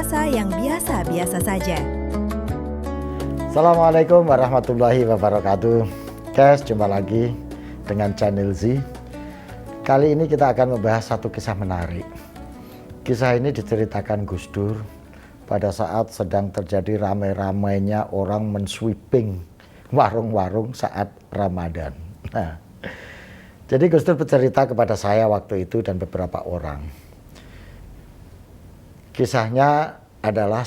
puasa yang biasa-biasa saja. Assalamualaikum warahmatullahi wabarakatuh. Guys, jumpa lagi dengan channel Z. Kali ini kita akan membahas satu kisah menarik. Kisah ini diceritakan Gus Dur pada saat sedang terjadi ramai-ramainya orang mensweeping warung-warung saat Ramadan. Nah, jadi Gus Dur bercerita kepada saya waktu itu dan beberapa orang. Kisahnya adalah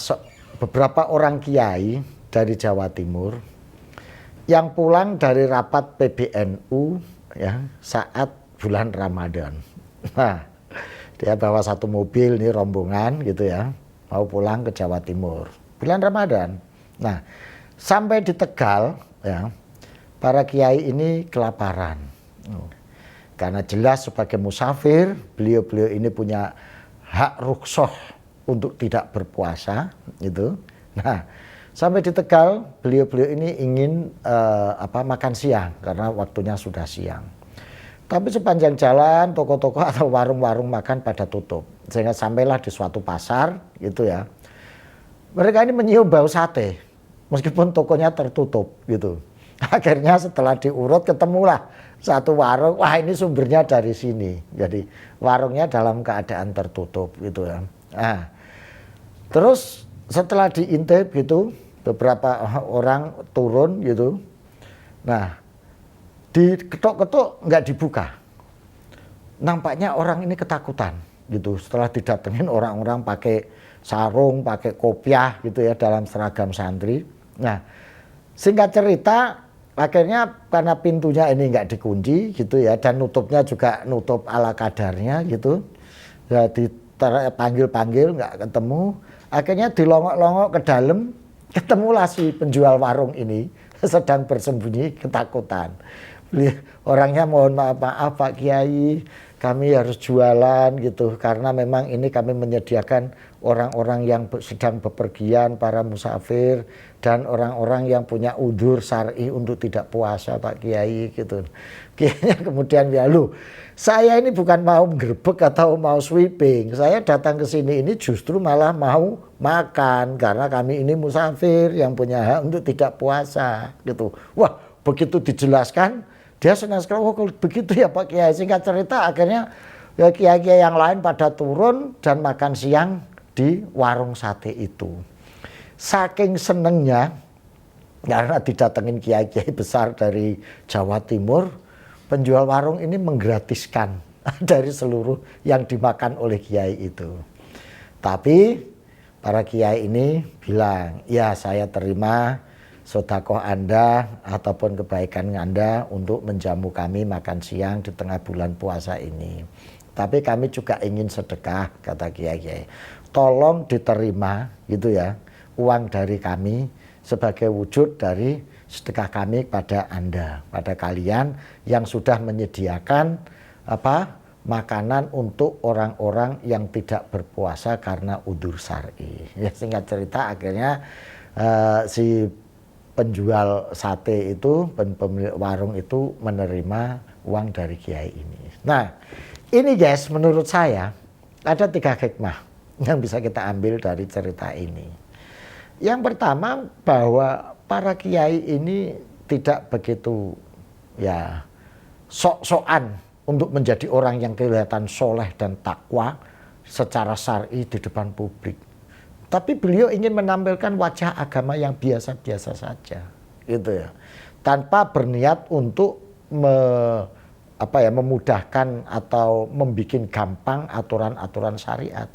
beberapa orang kiai dari Jawa Timur yang pulang dari rapat PBNU ya saat bulan Ramadan. Nah, dia bawa satu mobil nih rombongan gitu ya, mau pulang ke Jawa Timur bulan Ramadan. Nah, sampai di Tegal ya, para kiai ini kelaparan. Karena jelas sebagai musafir, beliau-beliau ini punya hak rukhsah untuk tidak berpuasa gitu. Nah, sampai di Tegal beliau-beliau ini ingin makan siang karena waktunya sudah siang. Tapi sepanjang jalan toko-toko atau warung-warung makan pada tutup. Sehingga sampailah di suatu pasar gitu ya. Mereka ini menyium bau sate meskipun tokonya tertutup gitu. Akhirnya setelah diurut ketemulah satu warung, wah ini sumbernya dari sini. Jadi warungnya dalam keadaan tertutup gitu ya. Nah, terus setelah diintip gitu, beberapa orang turun gitu. Nah, diketok-ketok nggak dibuka. Nampaknya orang ini ketakutan gitu. Setelah didatengin orang-orang pakai sarung, pakai kopiah gitu ya dalam seragam santri. Nah, singkat cerita, akhirnya karena pintunya ini nggak dikunci gitu ya, dan nutupnya juga nutup ala kadarnya gitu. Ya dipanggil-panggil nggak ketemu. Akhirnya dilongok-longok ke dalam, ketemulah si penjual warung ini sedang bersembunyi ketakutan. Orangnya mohon maaf Pak Kiai, kami harus jualan gitu karena memang ini kami menyediakan orang-orang yang sedang bepergian, para musafir dan orang-orang yang punya udzur syar'i untuk tidak puasa Pak Kiai gitu. Kiainya kemudian ya lu, saya ini bukan mau menggerebek atau mau sweeping. Saya datang ke sini ini justru malah mau makan karena kami ini musafir yang punya hak untuk tidak puasa gitu. Wah, begitu dijelaskan dia senang sekali. Oh, kalau begitu ya Pak Kiai. Singkat cerita akhirnya ya kiai-kiai yang lain pada turun dan makan siang di warung sate itu. Saking senengnya karena didatengin kiai-kiai besar dari Jawa Timur, penjual warung ini menggratiskan dari seluruh yang dimakan oleh kiai itu. Tapi para kiai ini bilang, ya saya terima sedekah Anda ataupun kebaikan Anda untuk menjamu kami makan siang di tengah bulan puasa ini. Tapi kami juga ingin sedekah, kata kiai-kiai. Tolong diterima gitu ya, uang dari kami sebagai wujud dari sedekah kami pada Anda, pada kalian yang sudah menyediakan makanan untuk orang-orang yang tidak berpuasa karena udzur syar'i. Ya, singkat cerita akhirnya si penjual sate itu, pemilik warung itu menerima uang dari kiai ini. Nah, ini guys, menurut saya ada 3 hikmah yang bisa kita ambil dari cerita ini. Yang pertama, bahwa para kiai ini tidak begitu ya sok-sokan untuk menjadi orang yang kelihatan soleh dan takwa secara syar'i di depan publik. Tapi beliau ingin menampilkan wajah agama yang biasa-biasa saja, gitu ya, tanpa berniat untuk memudahkan atau membuat gampang aturan-aturan syariat.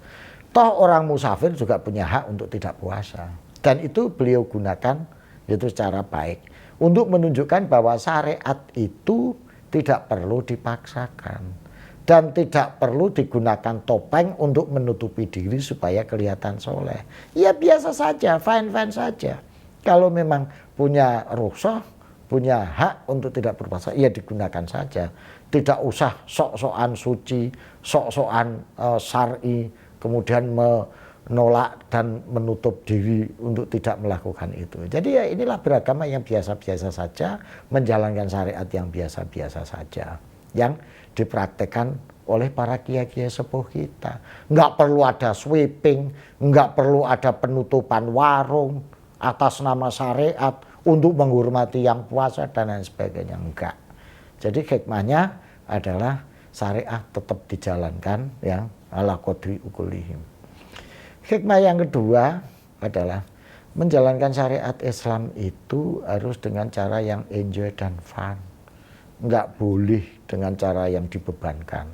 Toh orang musafir juga punya hak untuk tidak puasa, dan itu beliau gunakan itu secara baik untuk menunjukkan bahwa syariat itu tidak perlu dipaksakan dan tidak perlu digunakan topeng untuk menutupi diri supaya kelihatan soleh. Ya biasa saja, fine-fine saja. Kalau memang punya rukhsah, punya hak untuk tidak berpuasa, ya digunakan saja. Tidak usah sok-sokan suci, sok-sokan syar'i, kemudian menolak dan menutup diri untuk tidak melakukan itu. Jadi ya inilah beragama yang biasa-biasa saja, menjalankan syariat yang biasa-biasa saja. yang dipraktekkan oleh para kiai-kiai sepuh kita. Nggak perlu ada sweeping, nggak perlu ada penutupan warung atas nama syariat untuk menghormati yang puasa dan lain sebagainya. Enggak. Jadi hikmahnya adalah syariat tetap dijalankan ya ala qadri ukulihim. Hikmah yang kedua adalah menjalankan syariat Islam itu harus dengan cara yang enjoy dan fun. Enggak boleh dengan cara yang dibebankan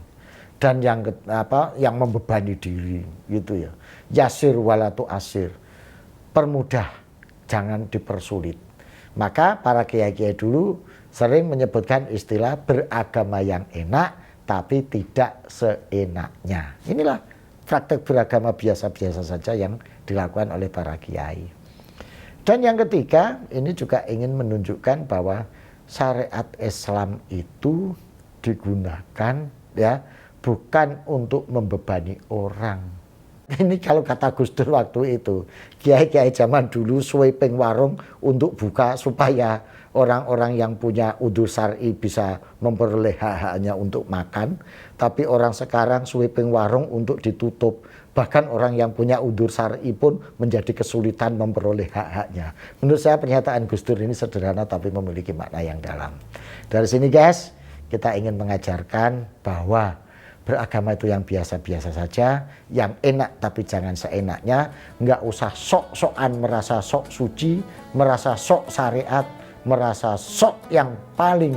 dan yang membebani diri gitu ya. Yasir walatu asir. Permudah, jangan dipersulit. Maka para kiai-kiai dulu sering menyebutkan istilah beragama yang enak tapi tidak seenaknya. Inilah praktek beragama biasa-biasa saja yang dilakukan oleh para kiai. Dan yang ketiga, ini juga ingin menunjukkan bahwa syariat Islam itu digunakan ya bukan untuk membebani orang. Ini kalau kata Gus Dur waktu itu, kiai-kiai zaman dulu sweeping warung untuk buka supaya orang-orang yang punya udzur syar'i bisa memperoleh hak-haknya untuk makan, tapi orang sekarang sweeping warung untuk ditutup. Bahkan orang yang punya udzur syar'i pun menjadi kesulitan memperoleh hak-haknya. Menurut saya pernyataan Gus Dur ini sederhana tapi memiliki makna yang dalam. Dari sini guys, kita ingin mengajarkan bahwa beragama itu yang biasa-biasa saja, yang enak tapi jangan seenaknya, nggak usah sok-sokan merasa sok suci, merasa sok syariat, merasa sok yang paling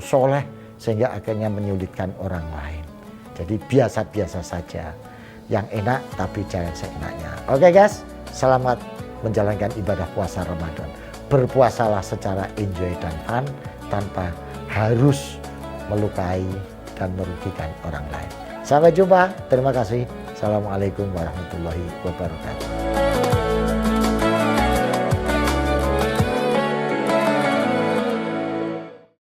soleh sehingga akhirnya menyulitkan orang lain. Jadi biasa-biasa saja, yang enak tapi jangan seenaknya. Oke guys, selamat menjalankan ibadah puasa Ramadan. Berpuasalah secara enjoy dan fun tanpa harus melukai dan merugikan orang lain. Sampai jumpa, terima kasih. Assalamualaikum warahmatullahi wabarakatuh.